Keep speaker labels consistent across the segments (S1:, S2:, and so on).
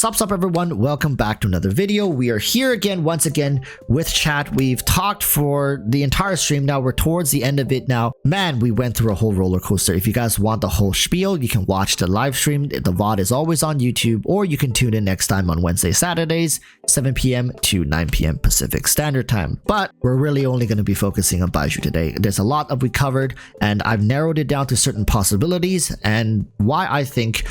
S1: Sup everyone, welcome back to another video. We are here again once again with chat. We've talked for the entire stream. Now we're towards the end of it now. Man, we went through a whole roller coaster. If you guys want the whole spiel, you can watch the live stream. The VOD is always on YouTube, or you can tune in next time on Wednesday, Saturdays, 7 p.m. to 9 p.m. Pacific Standard Time. But we're really only going to be focusing on Baizhu today. There's a lot that we covered, and I've narrowed it down to certain possibilities and why I think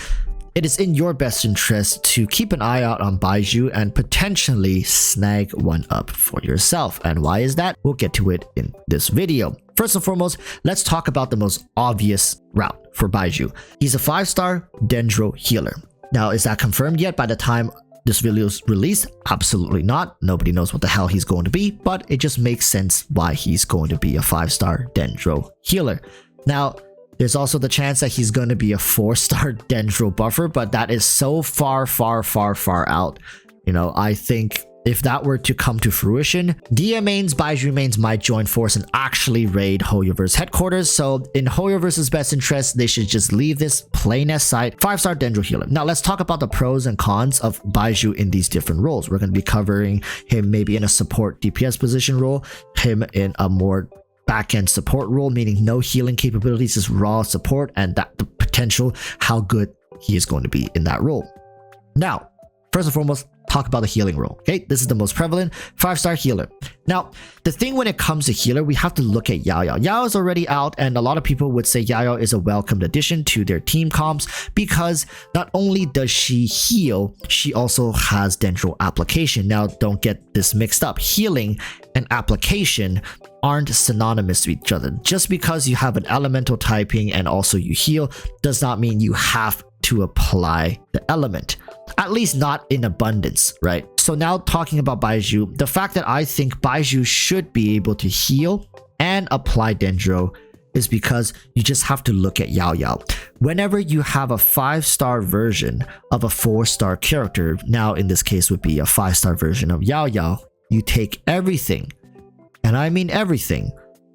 S1: it is in your best interest to keep an eye out on Baizhu and potentially snag one up for yourself. And why is that? We'll get to it in this video. First and foremost, let's talk about the most obvious route for Baizhu. He's a 5-star Dendro healer. Now, is that confirmed yet by the time this video is released? Absolutely not. Nobody knows what the hell he's going to be, but it just makes sense why he's going to be a 5-star Dendro healer. Now, there's also the chance that he's going to be a 4-star Dendro buffer, but that is so far out. You know, I think if that were to come to fruition, DM mains, Baizhu mains might join force and actually raid HoYoverse headquarters. So in HoYoverse's best interest, they should just leave this plain as sight 5-star Dendro healer. Now let's talk about the pros and cons of Baizhu in these different roles. We're going to be covering him maybe in a support DPS position role, him in a more back-end support role, meaning no healing capabilities, just raw support, and that the potential how good he is going to be in that role. Now, first and foremost, talk about the healing role. Okay, this is the most prevalent 5-star healer. Now, the thing when it comes to healer, we have to look at Yao Yao. Yao is already out, and a lot of people would say Yao Yao is a welcomed addition to their team comps because not only does she heal, she also has Dendro application. Now, don't get this mixed up. Healing and application aren't synonymous with each other. Just because you have an elemental typing and also you heal does not mean you have to apply the element, at least not in abundance, right? So now talking about Baizhu, the fact that I think Baizhu should be able to heal and apply Dendro is because you just have to look at Yao Yao. Whenever you have a 5-star version of a 4-star character, now in this case would be a 5-star version of Yao Yao, you take everything, and I mean everything,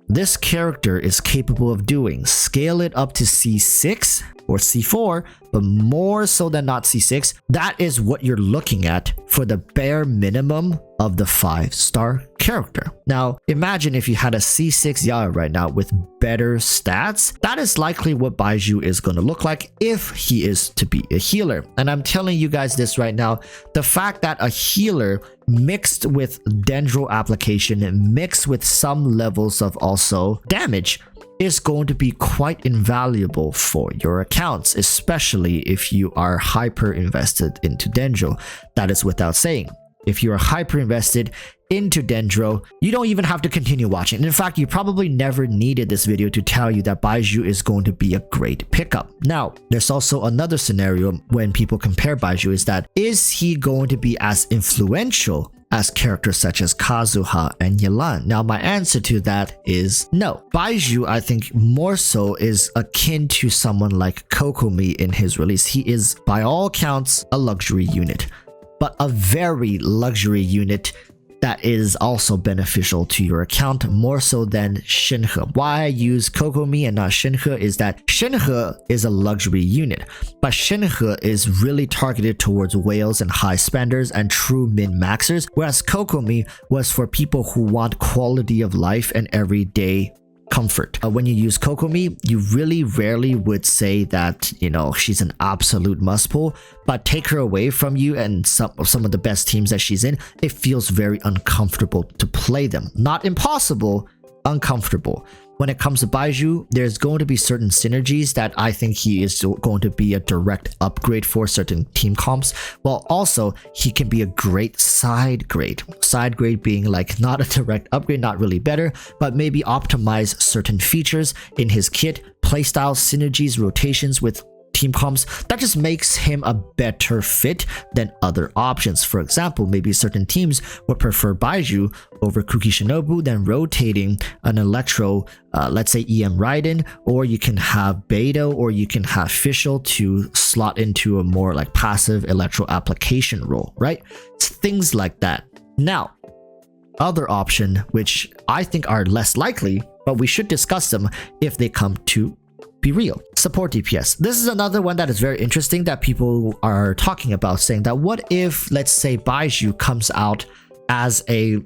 S1: this character is capable of doing. Scale it up to C6 or C4, but more so than not C6. That is what you're looking at for the bare minimum of the 5-star character. Now, imagine if you had a C6 Yao right now with better stats. That is likely what Baizhu is going to look like if he is to be a healer. And I'm telling you guys this right now, the fact that a healer mixed with Dendro application, mixed with some levels of also damage, is going to be quite invaluable for your accounts, especially if you are hyper invested into Dendro. That is without saying. If you are hyper invested into Dendro, you don't even have to continue watching. In fact, you probably never needed this video to tell you that Baizhu is going to be a great pickup. Now, there's also another scenario when people compare Baizhu, is that is he going to be as influential as characters such as Kazuha and Yelan? Now, my answer to that is no. Baizhu, I think, more so is akin to someone like Kokomi in his release. He is, by all accounts, a luxury unit, but a very luxury unit that is also beneficial to your account more so than Shenhe. Why I use Kokomi and not Shenhe is that Shenhe is a luxury unit, but Shenhe is really targeted towards whales and high spenders and true min-maxers, whereas Kokomi was for people who want quality of life and everyday comfort. When you use Kokomi, you really rarely would say that, you know, she's an absolute must pull, but take her away from you and some of the best teams that she's in, it feels very uncomfortable to play them. Not impossible, uncomfortable. When it comes to Baizhu, there's going to be certain synergies that I think he is going to be a direct upgrade for certain team comps, while also he can be a great side grade. Side grade being like not a direct upgrade, not really better, but maybe optimize certain features in his kit, playstyle, synergies, rotations with team comps. That just makes him a better fit than other options. For example, maybe certain teams would prefer Baizhu over Kuki Shinobu than rotating an Electro, let's say EM Raiden, or you can have Beidou, or you can have Fischl to slot into a more like passive Electro application role, right? It's things like that. Now, other option, which I think are less likely, but we should discuss them if they come to be real. Support DPS. This is another one that is very interesting that people are talking about, saying that what if, let's say, Baizhu comes out as a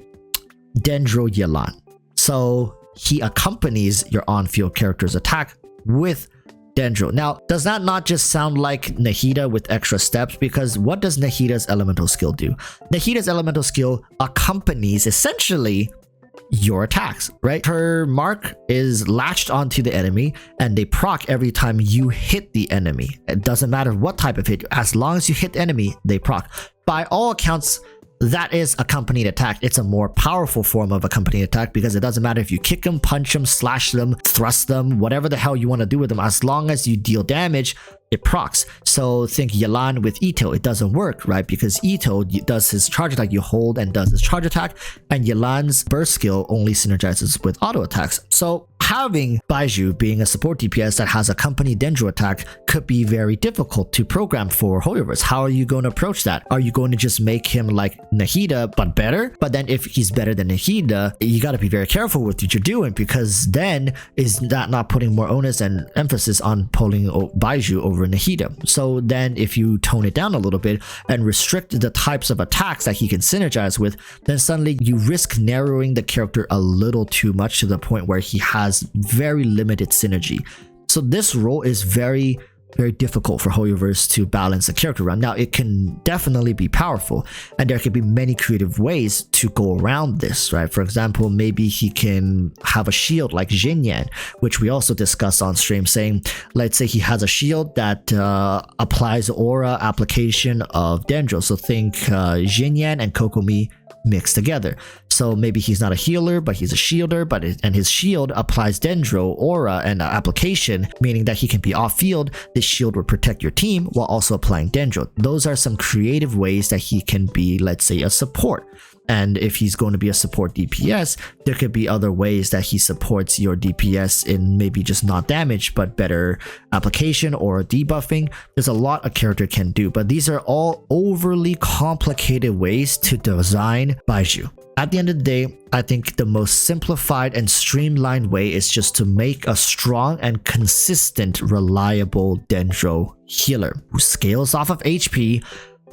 S1: Dendro Yelan. So he accompanies your on-field character's attack with Dendro. Now, does that not just sound like Nahida with extra steps? Because what does Nahida's elemental skill do? Nahida's elemental skill accompanies essentially your attacks, right? Her mark is latched onto the enemy and they proc every time you hit the enemy. It doesn't matter what type of hit, as long as you hit the enemy, they proc. By all accounts, that is accompanied attack. It's a more powerful form of accompanied attack because it doesn't matter if you kick them, punch them, slash them, thrust them, whatever the hell you want to do with them, as long as you deal damage, it procs. So think Yelan with Ito, it doesn't work, right? Because Ito does his charge attack, you hold and does his charge attack, and Yelan's burst skill only synergizes with auto attacks. So having Baizhu being a support DPS that has accompanied Dendro attack could be very difficult to program for Hoyoverse. How are you going to approach that? Are you going to just make him like Nahida but better? But then if he's better than Nahida, you got to be very careful with what you're doing, because then is that not putting more onus and emphasis on pulling Baizhu over Nahida? So then if you tone it down a little bit and restrict the types of attacks that he can synergize with, then suddenly you risk narrowing the character a little too much to the point where he has very limited synergy. So this role is very difficult for Hoyoverse to balance a character around. Now, it can definitely be powerful, and there could be many creative ways to go around this, right? For example, maybe he can have a shield like Xinyan, which we also discussed on stream, saying, let's say he has a shield that applies aura application of Dendro. So think Xinyan and Kokomi mixed together. So maybe he's not a healer, but he's a shielder, and his shield applies Dendro aura and application, meaning that he can be off field. This shield will protect your team while also applying Dendro. Those are some creative ways that he can be, let's say, a support. And if he's going to be a support DPS, there could be other ways that he supports your DPS in maybe just not damage, but better application or debuffing. There's a lot a character can do, but these are all overly complicated ways to design Baizhu. At the end of the day, I think the most simplified and streamlined way is just to make a strong and consistent, reliable Dendro healer who scales off of HP,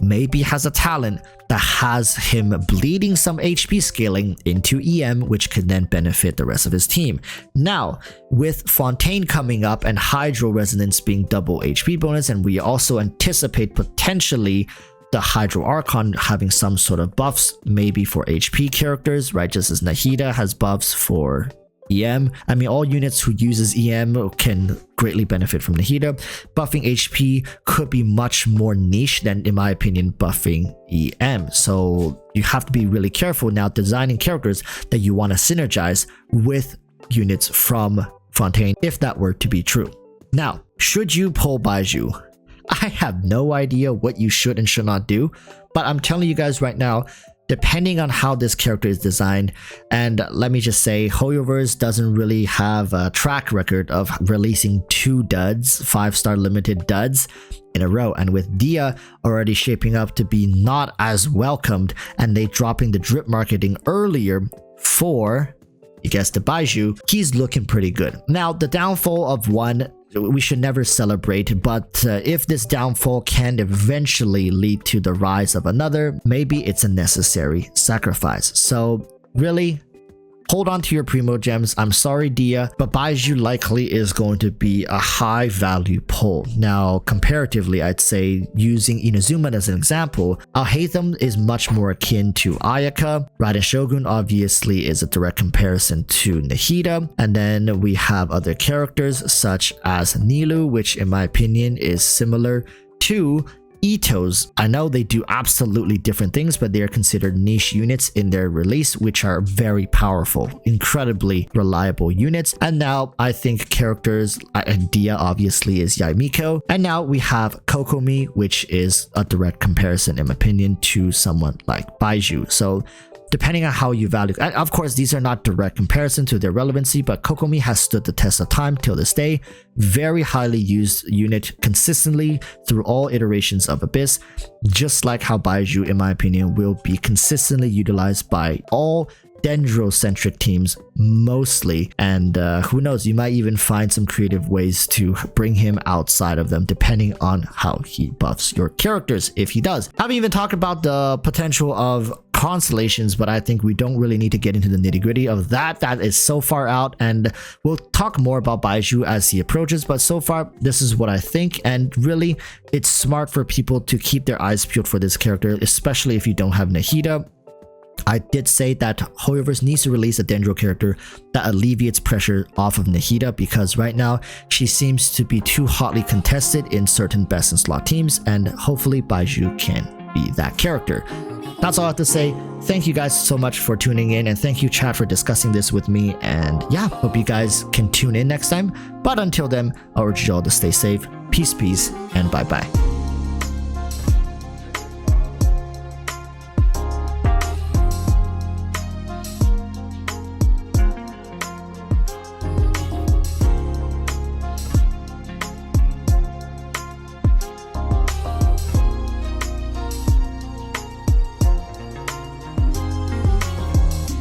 S1: maybe has a talent that has him bleeding some HP scaling into EM, which can then benefit the rest of his team. Now, with Fontaine coming up and Hydro Resonance being double HP bonus, and we also anticipate potentially the Hydro Archon having some sort of buffs, maybe for HP characters, right? Just as Nahida has buffs for EM. I mean, all units who uses EM can greatly benefit from Nahida. Buffing HP could be much more niche than, in my opinion, buffing EM. So you have to be really careful now designing characters that you want to synergize with units from Fontaine, if that were to be true. Now, should you pull Baizhu? I have no idea what you should and should not do, but I'm telling you guys right now, depending on how this character is designed, and let me just say, Hoyoverse doesn't really have a track record of releasing 2 duds, 5-star limited duds in a row, and with Dia already shaping up to be not as welcomed, and they dropping the drip marketing earlier for, you guessed the Baizhu, he's looking pretty good. Now, the downfall of one, we should never celebrate, but if this downfall can eventually lead to the rise of another, maybe it's a necessary sacrifice. So really, hold on to your primo gems. I'm sorry, Dia, but Baizhu likely is going to be a high value pull. Now, comparatively, I'd say using Inazuma as an example, Alhaitham is much more akin to Ayaka. Raiden Shogun obviously is a direct comparison to Nahida. And then we have other characters such as Nilu, which in my opinion is similar to Itos. I know they do absolutely different things, but they are considered niche units in their release, which are very powerful, incredibly reliable units. And now I think characters, Dia obviously is Yaimiko, and now we have Kokomi, which is a direct comparison in my opinion to someone like Baizhu. So depending on how you value, and of course these are not direct comparison to their relevancy, but Kokomi has stood the test of time till this day. Very highly used unit consistently through all iterations of Abyss, just like how Baizhu in my opinion will be consistently utilized by all Dendro-centric teams mostly, and who knows, you might even find some creative ways to bring him outside of them depending on how he buffs your characters, if he does. I haven't even talked about the potential of constellations, but I think we don't really need to get into the nitty-gritty of that. That is so far out, and we'll talk more about Baizhu as he approaches, but so far this is what I think. And really, it's smart for people to keep their eyes peeled for this character, especially if you don't have Nahida. I did say that Hoyoverse needs to release a Dendro character that alleviates pressure off of Nahida, because right now she seems to be too hotly contested in certain best in slot teams, and hopefully Baizhu can be that character. That's all I have to say. Thank you guys so much for tuning in, and thank you chat for discussing this with me. And yeah, hope you guys can tune in next time. But until then, I urge you all to stay safe, peace, and bye bye.